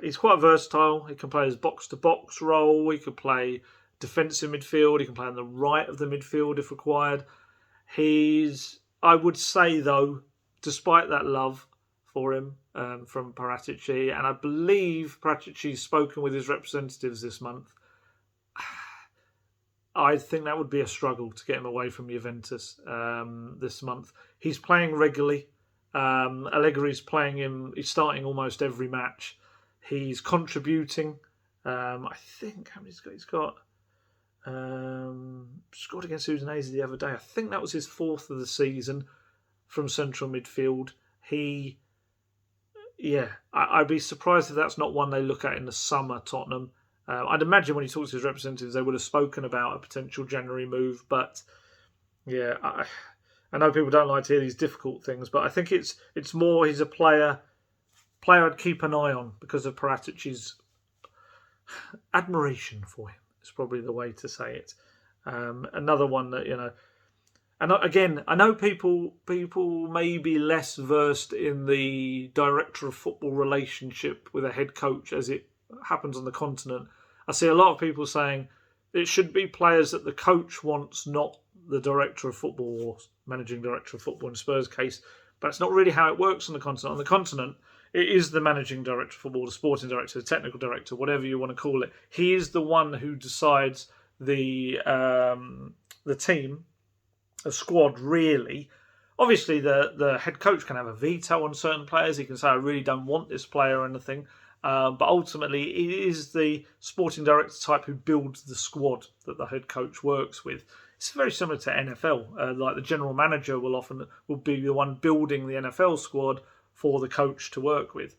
He's quite versatile. He can play his box-to-box role. He could play defensive midfield. He can play on the right of the midfield if required. I would say, though, despite that love for him from Paratici, and I believe Paratici's spoken with his representatives this month, I think that would be a struggle to get him away from Juventus this month. He's playing regularly. Allegri's playing him. He's starting almost every match. He's contributing. I think how many he's got. Scored against Udinese the other day. I think that was his fourth of the season from central midfield. I'd be surprised if that's not one they look at in the summer, Tottenham. I'd imagine when he talks to his representatives, they would have spoken about a potential January move. But yeah, I know people don't like to hear these difficult things, but I think it's more he's a player I'd keep an eye on because of Paratici's admiration for him. It's probably the way to say it. Another one that, and again, I know people may be less versed in the director of football relationship with a head coach as it happens on the continent. I see a lot of people saying it should be players that the coach wants, not the director of football or managing director of football in Spurs' case. But it's not really how it works on the continent. On the continent, it is the managing director of football, the sporting director, the technical director, whatever you want to call it. He is the one who decides the team, a squad, really. Obviously, the head coach can have a veto on certain players. He can say, I really don't want this player or anything. But ultimately, it is the sporting director type who builds the squad that the head coach works with. It's very similar to NFL. Like the general manager will be the one building the NFL squad for the coach to work with,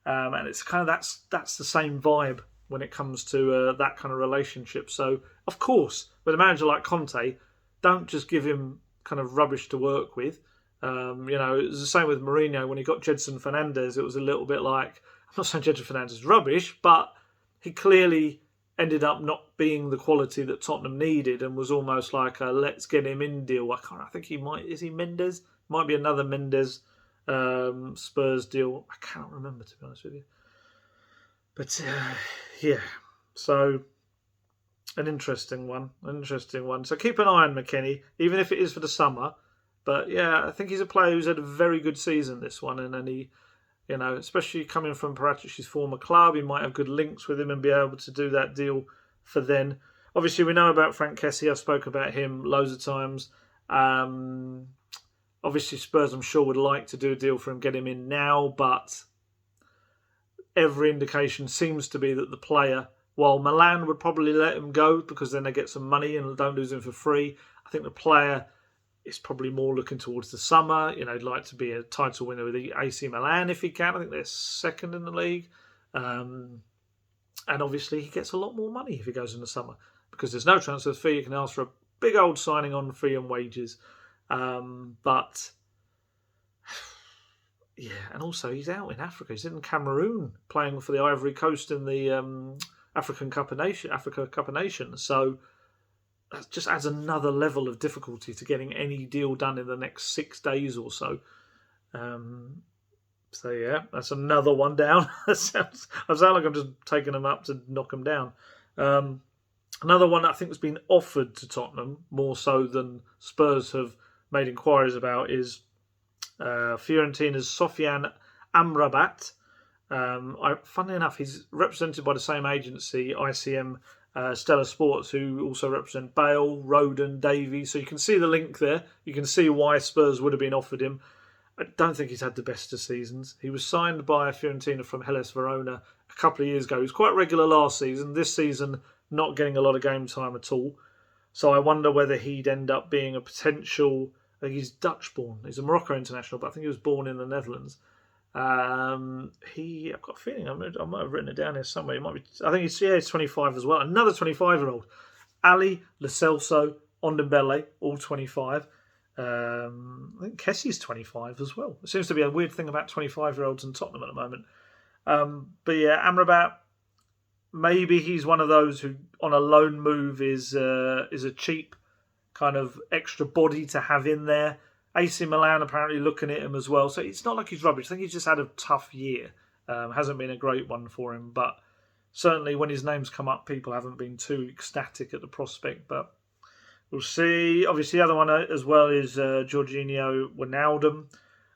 and it's kind of that's the same vibe when it comes to that kind of relationship. So of course, with a manager like Conte, don't just give him kind of rubbish to work with. It was the same with Mourinho when he got Jedson Fernandez. It was a little bit like, I'm not saying Jedson Fernandez is rubbish, but he clearly ended up not being the quality that Tottenham needed and was almost like a let's get him in deal. I think is he Mendes? Might be another Mendes Spurs deal. I can't remember, to be honest with you. But so an interesting one. So keep an eye on McKennie, even if it is for the summer. But yeah, I think he's a player who's had a very good season this one, and then he, especially coming from Paratici's former club, he might have good links with him and be able to do that deal for then. Obviously, we know about Frank Kessie. I've spoke about him loads of times. Obviously, Spurs, I'm sure, would like to do a deal for him, get him in now, but every indication seems to be that the player, while Milan would probably let him go because then they get some money and don't lose him for free, I think the player is probably more looking towards the summer. He'd like to be a title winner with the AC Milan if he can. I think they're second in the league. And obviously, he gets a lot more money if he goes in the summer because there's no transfer fee. You can ask for a big old signing on fee and wages. But yeah, and also he's out in Africa. He's in Cameroon playing for the Ivory Coast in the Africa Cup of Nations. So that just adds another level of difficulty to getting any deal done in the next 6 days or so. So yeah, that's another one down. I sound like I'm just taking them up to knock them down. Another one I think has been offered to Tottenham more so than Spurs have made inquiries about is Fiorentina's Sofiane Amrabat. Funnily enough, he's represented by the same agency, ICM Stella Sports, who also represent Bale, Roden, Davies. So you can see the link there. You can see why Spurs would have been offered him. I don't think he's had the best of seasons. He was signed by Fiorentina from Hellas Verona a couple of years ago. He was quite regular last season. This season, not getting a lot of game time at all. So I wonder whether he'd end up being a potential... I think he's Dutch-born. He's a Morocco international, but I think he was born in the Netherlands. I've got a feeling I might have written it down here somewhere. It might be. I think he's 25 as well. Another 25-year-old, Ali, Lo Celso, Ondembele, all 25. I think Kessie's 25 as well. It seems to be a weird thing about 25-year-olds in Tottenham at the moment. But yeah, Amrabat, maybe he's one of those who, on a loan move, is a cheap kind of extra body to have in there. AC Milan apparently looking at him as well. So it's not like he's rubbish. I think he's just had a tough year. Hasn't been a great one for him. But certainly when his name's come up, people haven't been too ecstatic at the prospect. But we'll see. Obviously, the other one as well is Jorginho Wijnaldum.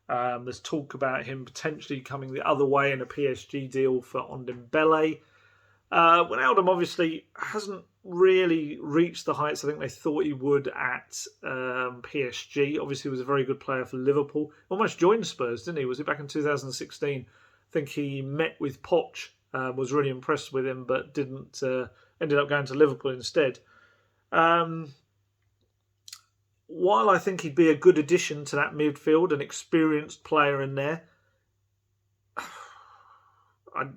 There's talk about him potentially coming the other way in a PSG deal for Ondembele. Wijnaldum obviously hasn't really reached the heights I think they thought he would at PSG. Obviously, he was a very good player for Liverpool. Almost joined Spurs, didn't he? Was it back in 2016? I think he met with Poch, was really impressed with him, but didn't. Ended up going to Liverpool instead. While I think he'd be a good addition to that midfield, an experienced player in there,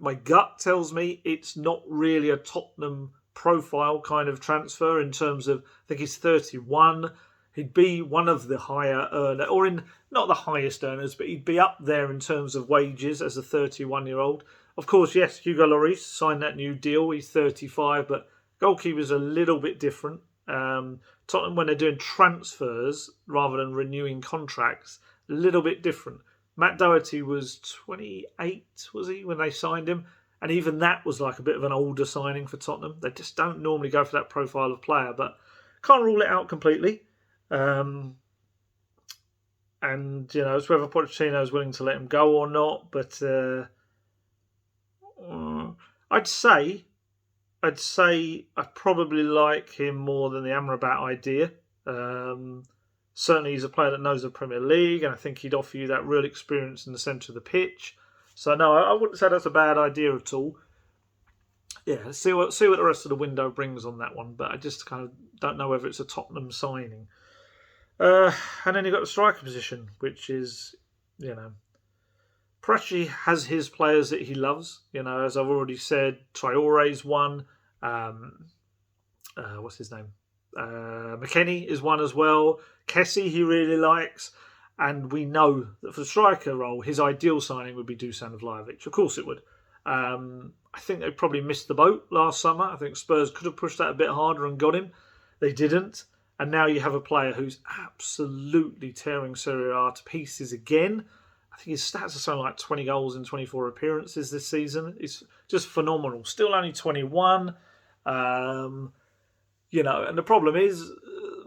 my gut tells me it's not really a Tottenham profile kind of transfer in terms of, I think he's 31. He'd be one of the higher earner, or in not the highest earners, but he'd be up there in terms of wages as a 31-year-old. Of course, yes, Hugo Lloris signed that new deal. He's 35, but goalkeeper's a little bit different. Tottenham, when they're doing transfers rather than renewing contracts, a little bit different. Matt Doherty was 28, was he, when they signed him? And even that was like a bit of an older signing for Tottenham. They just don't normally go for that profile of player, but can't rule it out completely. And, it's whether Pochettino is willing to let him go or not. But I'd say I'd probably like him more than the Amrabat idea. Certainly, he's a player that knows the Premier League, and I think he'd offer you that real experience in the centre of the pitch. So no, I wouldn't say that's a bad idea at all. Yeah, let's see what the rest of the window brings on that one. But I just kind of don't know whether it's a Tottenham signing. And then you've got the striker position, which is, Paratici has his players that he loves. As I've already said, Traore's one. What's his name? McKennie is one as well. Kessie he really likes. And we know that for the striker role, his ideal signing would be Dusan Vlahovic. Of course it would. I think they probably missed the boat last summer. I think Spurs could have pushed that a bit harder and got him. They didn't. And now you have a player who's absolutely tearing Serie A to pieces again. I think his stats are something like 20 goals in 24 appearances this season. It's just phenomenal. Still only 21. And the problem is,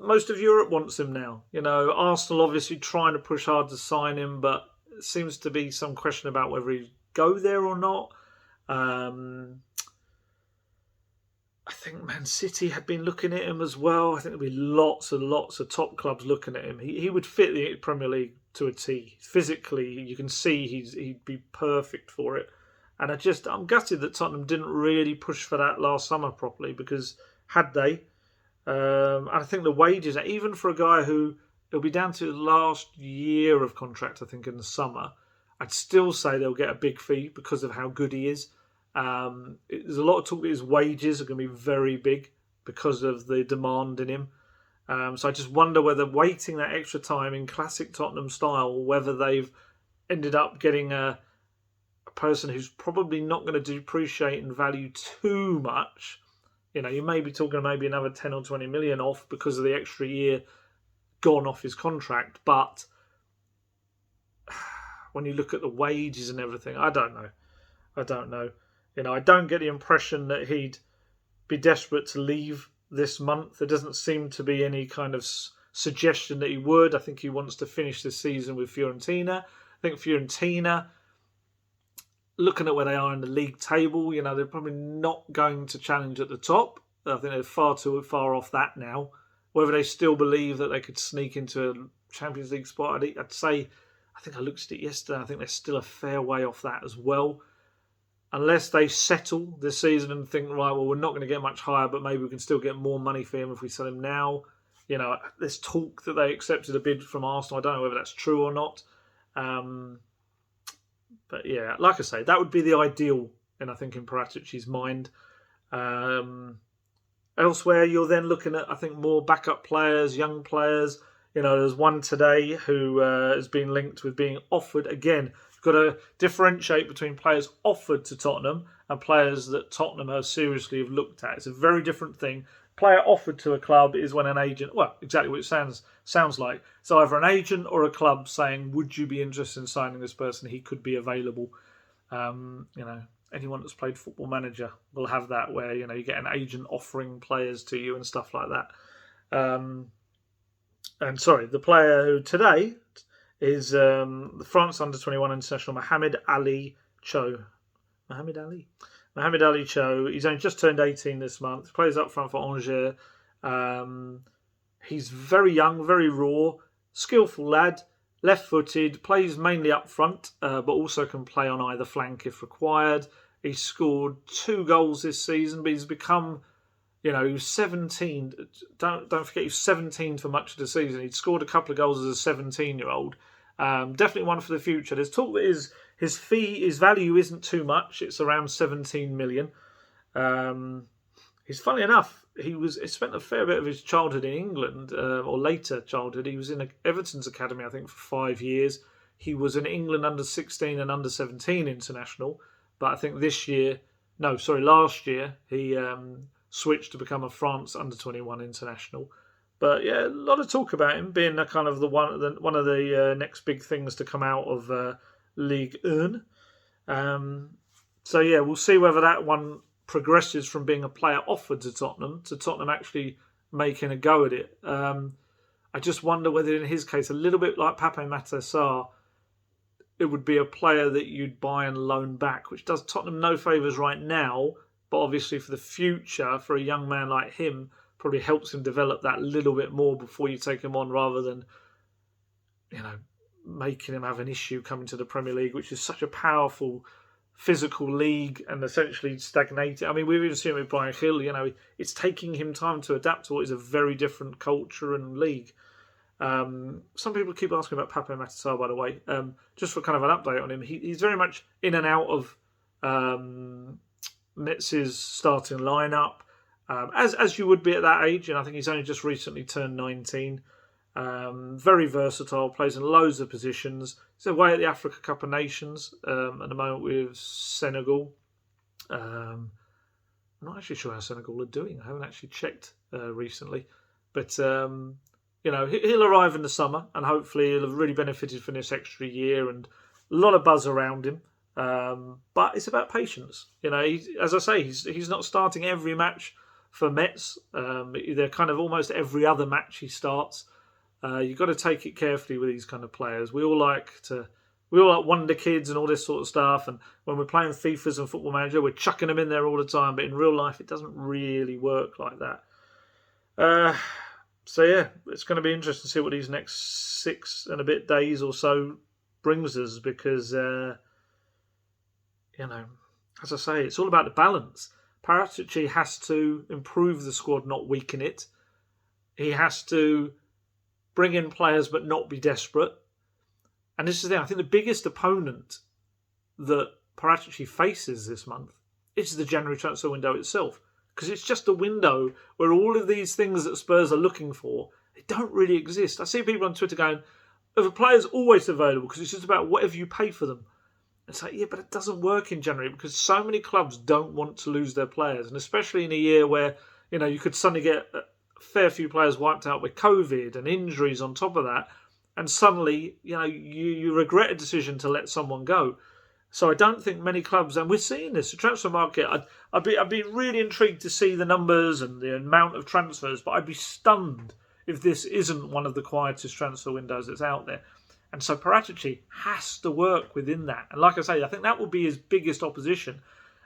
most of Europe wants him now. Arsenal obviously trying to push hard to sign him, but it seems to be some question about whether he'd go there or not. I think Man City had been looking at him as well. I think there'd be lots and lots of top clubs looking at him. He would fit the Premier League to a T. Physically, you can see he'd be perfect for it. And I'm gutted that Tottenham didn't really push for that last summer properly, because had they, I think the wages, even for a guy who it'll be down to the last year of contract, I think in the summer, I'd still say they'll get a big fee because of how good he is. There's a lot of talk that his wages are going to be very big because of the demand in him. So I just wonder whether waiting that extra time in classic Tottenham style, whether they've ended up getting a person who's probably not going to depreciate in value too much. You may be talking maybe another 10 or 20 million off because of the extra year gone off his contract. But when you look at the wages and everything, I don't know. I don't get the impression that he'd be desperate to leave this month. There doesn't seem to be any kind of suggestion that he would. I think he wants to finish this season with Fiorentina. I think Fiorentina, looking at where they are in the league table, they're probably not going to challenge at the top. I think they're far too far off that now. Whether they still believe that they could sneak into a Champions League spot, I'd say, I think I looked at it yesterday, I think they're still a fair way off that as well. Unless they settle this season and think, right, well, we're not going to get much higher, but maybe we can still get more money for him if we sell him now. There's talk that they accepted a bid from Arsenal. I don't know whether that's true or not. But yeah, like I say, that would be the ideal, and I think in Paratici's mind. Elsewhere, you're then looking at, I think, more backup players, young players. There's one today who has been linked with being offered. Again, you've got to differentiate between players offered to Tottenham and players that Tottenham have seriously have looked at. It's a very different thing. Player offered to a club is when an agent, well, exactly what it sounds like. It's either an agent or a club saying, would you be interested in signing this person? He could be available. Anyone that's played Football Manager will have that, where you get an agent offering players to you and stuff like that. The player who today is the France under-21 international Mohamed Ali Cho. Mohamed Ali Cho. He's only just turned 18 this month. He plays up front for Angers. He's very young, very raw, skillful lad. Left-footed, plays mainly up front, but also can play on either flank if required. He scored 2 goals this season, but he's become, he was 17. Don't forget, he was 17 for much of the season. He'd scored a couple of goals as a 17-year-old. Definitely one for the future. There's talk that his value isn't too much. It's around 17 million. He's, funny enough, he spent a fair bit of his childhood in England, or later childhood. He was in Everton's academy, I think, for 5 years. He was an England under-16 and under-17 international. But I think last year, he switched to become a France under-21 international. But yeah, a lot of talk about him being a kind of one of the next big things to come out of Ligue 1. We'll see whether that one progresses from being a player offered to Tottenham actually making a go at it. I just wonder whether in his case, a little bit like Pape Matar Sarr, it would be a player that you'd buy and loan back, which does Tottenham no favours right now, but obviously for the future, for a young man like him, probably helps him develop that little bit more before you take him on, rather than making him have an issue coming to the Premier League, which is such a powerful physical league and essentially stagnating. I mean, we've even seen it with Brian Hill. It's taking him time to adapt to what is a very different culture and league. Some people keep asking about Pape Matar Sarr, by the way. Just for kind of an update on him, he's very much in and out of Metz's starting lineup, as you would be at that age. And I think he's only just recently turned 19. Very versatile, plays in loads of positions. He's away at the Africa Cup of Nations at the moment with Senegal. I'm not actually sure how Senegal are doing. I haven't actually checked recently. But, he'll arrive in the summer and hopefully he'll have really benefited from this extra year and a lot of buzz around him. But it's about patience. As I say, he's not starting every match for Metz. They're kind of almost every other match he starts. You've got to take it carefully with these kind of players. We all like wonder kids and all this sort of stuff. And when we're playing FIFAs and Football Manager, we're chucking them in there all the time. But in real life, it doesn't really work like that. It's going to be interesting to see what these next 6 and a bit days or so brings us, because, as I say, it's all about the balance. Paratici has to improve the squad, not weaken it. He has to bring in players but not be desperate. And this is the thing, I think the biggest opponent that Paratici faces this month is the January transfer window itself. Because it's just a window where all of these things that Spurs are looking for, they don't really exist. I see people on Twitter going, if a player's always available because it's just about whatever you pay for them. It's like, yeah, but it doesn't work in January because so many clubs don't want to lose their players. And especially in a year where, you could suddenly get a fair few players wiped out with COVID and injuries on top of that. And suddenly, you regret a decision to let someone go. So I don't think many clubs, and we're seeing this, the transfer market, I'd be really intrigued to see the numbers and the amount of transfers, but I'd be stunned if this isn't one of the quietest transfer windows that's out there. And so Paratici has to work within that. And like I say, I think that will be his biggest opposition.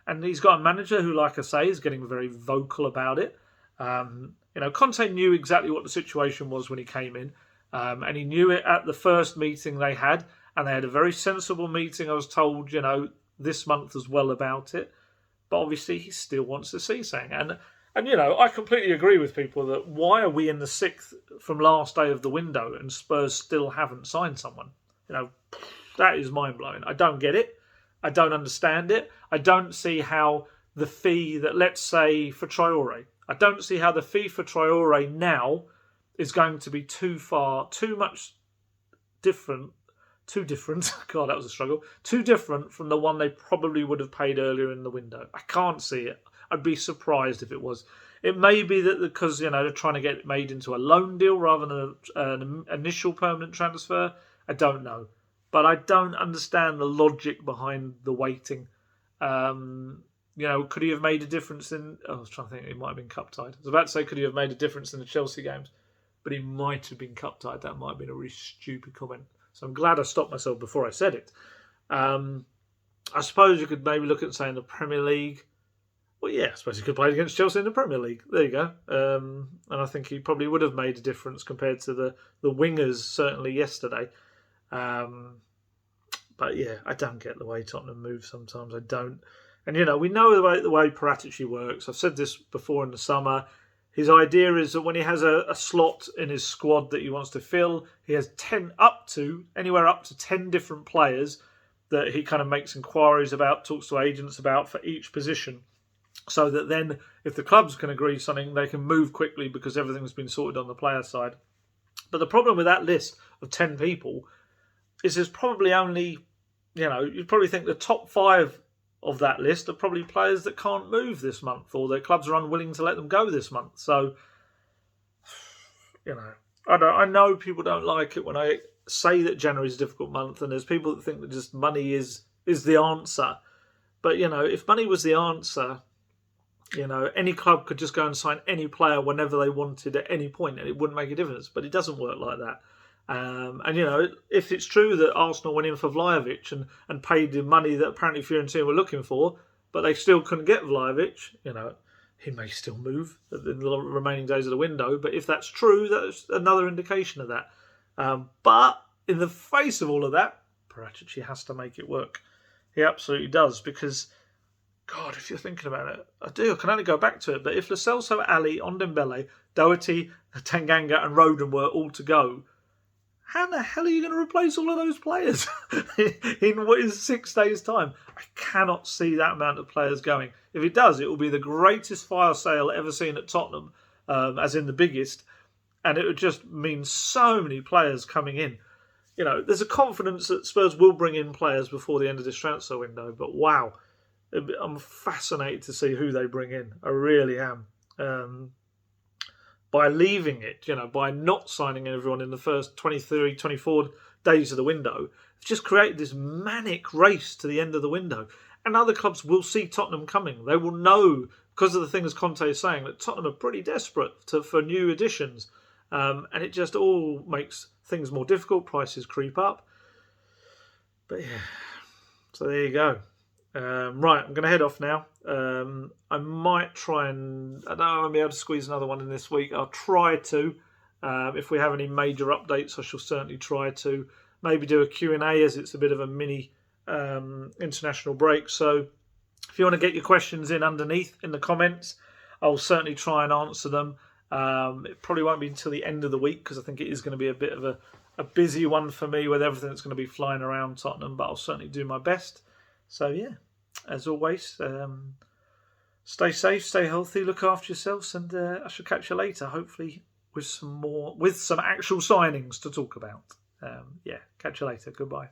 And he's got a manager who, like I say, is getting very vocal about it. Conte knew exactly what the situation was when he came in. And he knew it at the first meeting they had. And they had a very sensible meeting, I was told, this month as well about it. But obviously he still wants to see something. And I completely agree with people that why are we in the 6th from last day of the window and Spurs still haven't signed someone? That is mind-blowing. I don't get it. I don't understand it. I don't see how the fee that, let's say, for Traore, I don't see how the fee for Traore now is going to be too much different, too different. God, that was a struggle. Too different from the one they probably would have paid earlier in the window. I can't see it. I'd be surprised if it was. It may be that because they're trying to get it made into a loan deal rather than an initial permanent transfer. I don't know, but I don't understand the logic behind the waiting. Could he have made a difference in? I was trying to think. He might have been cup tied. I was about to say, could he have made a difference in the Chelsea games? But he might have been cup tied. That might have been a really stupid comment. So I'm glad I stopped myself before I said it. I suppose you could maybe look at saying the Premier League. Well, yeah, I suppose he could play against Chelsea in the Premier League. There you go. And I think he probably would have made a difference compared to the wingers, certainly yesterday. But yeah, I don't get the way Tottenham move sometimes. I don't. And, we know the way Paratici works. I've said this before in the summer. His idea is that when he has a slot in his squad that he wants to fill, he has anywhere up to 10 different players that he kind of makes inquiries about, talks to agents about for each position. So that then, if the clubs can agree something, they can move quickly because everything's been sorted on the player side. But the problem with that list of 10 people is there's probably only, you'd probably think the top 5 of that list are probably players that can't move this month, or their clubs are unwilling to let them go this month. So, I know people don't like it when I say that January is a difficult month, and there's people that think that just money is the answer. But, if money was the answer, any club could just go and sign any player whenever they wanted at any point, and it wouldn't make a difference. But it doesn't work like that. If it's true that Arsenal went in for Vlahovic and paid the money that apparently Fiorentina were looking for, but they still couldn't get Vlahovic, he may still move in the remaining days of the window. But if that's true, that's another indication of that. But in the face of all of that, Paratici has to make it work. He absolutely does, because, God, if you're thinking about it, I can only go back to it, but if Lo Celso, Ali, Ndombele, Doherty, Tanganga and Rodon were all to go, how the hell are you going to replace all of those players in what is 6 days' time? I cannot see that amount of players going. If it does, it will be the greatest fire sale ever seen at Tottenham, as in the biggest, and it would just mean so many players coming in. There's a confidence that Spurs will bring in players before the end of this transfer window, but wow, I'm fascinated to see who they bring in. I really am. By leaving it, by not signing everyone in the first 23, 24 days of the window, it's just created this manic race to the end of the window. And other clubs will see Tottenham coming. They will know, because of the things Conte is saying, that Tottenham are pretty desperate for new additions. And it just all makes things more difficult. Prices creep up. But yeah, so there you go. Right, I'm going to head off now. I might try and... I don't know if I'll be able to squeeze another one in this week. I'll try to. If we have any major updates, I shall certainly try to. Maybe do a Q&A, as it's a bit of a mini international break. So if you want to get your questions in underneath in the comments, I'll certainly try and answer them. It probably won't be until the end of the week, because I think it is going to be a bit of a busy one for me with everything that's going to be flying around Tottenham, but I'll certainly do my best. So yeah, as always, stay safe, stay healthy, look after yourselves, and I shall catch you later, hopefully with some actual signings to talk about. Catch you later. Goodbye.